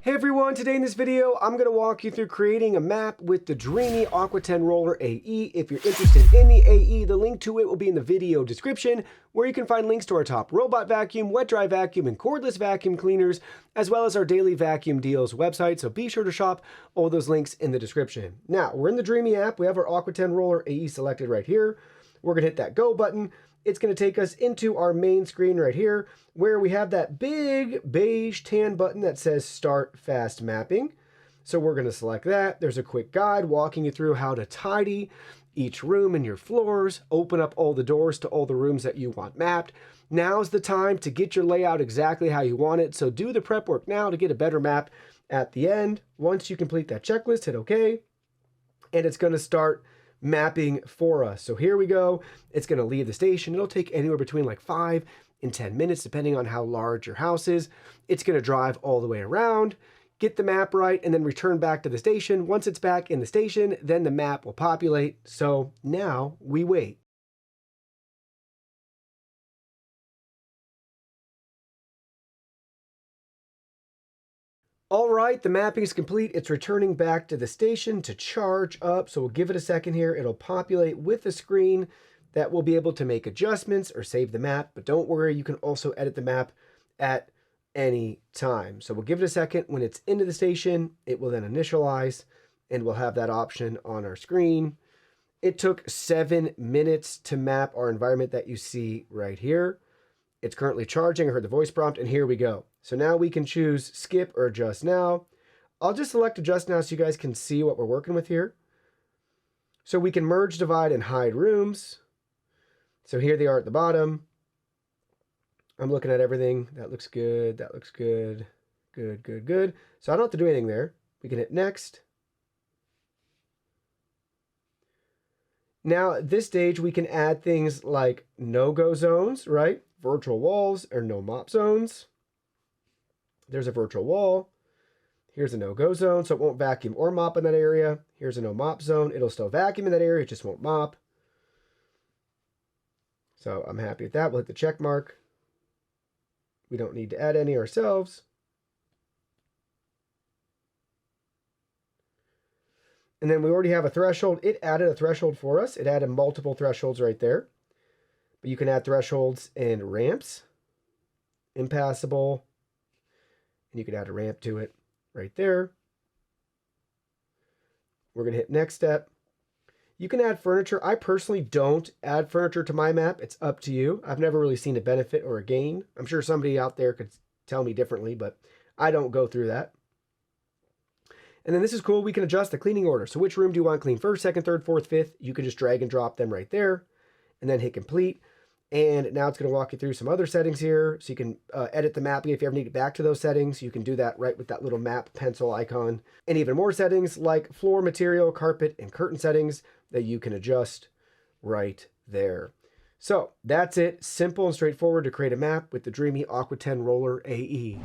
Hey everyone, today in this video, I'm going to walk you through creating a map with the DREAME Aqua10 Roller AE. If you're interested in the AE, the link to it will be in the video description, where you can find links to our top robot vacuum, wet dry vacuum, and cordless vacuum cleaners, as well as our daily vacuum deals website, so be sure to shop all those links in the description. Now, we're in the DREAME app, we have our Aqua10 Roller AE selected right here. We're going to hit that go button. It's going to take us into our main screen right here, where we have that big beige tan button that says Start Fast Mapping. So we're going to select that. There's a quick guide walking you through how to tidy each room and your floors, open up all the doors to all the rooms that you want mapped. Now's the time to get your layout exactly how you want it. So do the prep work now to get a better map at the end. Once you complete that checklist, hit OK, and it's going to start mapping for us. So here we go. It's going to leave the station. It'll take anywhere between like 5 and 10 minutes, depending on how large your house is. It's going to drive all the way around, get the map right, and then return back to the station. Once it's back in the station, then the map will populate. So now we wait. All right, the mapping is complete. It's returning back to the station to charge up. So we'll give it a second here. It'll populate with a screen that we'll be able to make adjustments or save the map. But don't worry, you can also edit the map at any time. So we'll give it a second. When it's into the station, it will then initialize, and we'll have that option on our screen. It took 7 minutes to map our environment that you see right here. It's currently charging. I heard the voice prompt, and here we go. So now we can choose skip or adjust now. I'll just select adjust now so you guys can see what we're working with here. So we can merge, divide, and hide rooms. So here they are at the bottom. I'm looking at everything. That looks good. That looks good. Good, good, good. So I don't have to do anything there. We can hit next. Now at this stage, we can add things like no-go zones, right? Virtual walls or no mop zones. There's a virtual wall. Here's a no-go zone, so it won't vacuum or mop in that area. Here's a no mop zone. It'll still vacuum in that area, it just won't mop. So I'm happy with that. We'll hit the check mark. We don't need to add any ourselves. And then we already have a threshold. It added a threshold for us. It added multiple thresholds right there. But you can add thresholds in ramps, impassable, and you can add a ramp to it right there. We're going to hit next step. You can add furniture. I personally don't add furniture to my map. It's up to you. I've never really seen a benefit or a gain. I'm sure somebody out there could tell me differently, but I don't go through that. And then this is cool. We can adjust the cleaning order. So which room do you want clean first, second, third, fourth, fifth? You can just drag and drop them right there and then hit complete. And now it's going to walk you through some other settings here. So you can edit the mapping if you ever need to get back to those settings. You can do that right with that little map pencil icon. And even more settings like floor material, carpet, and curtain settings that you can adjust right there. So that's it. Simple and straightforward to create a map with the DREAME Aqua10 Roller AE.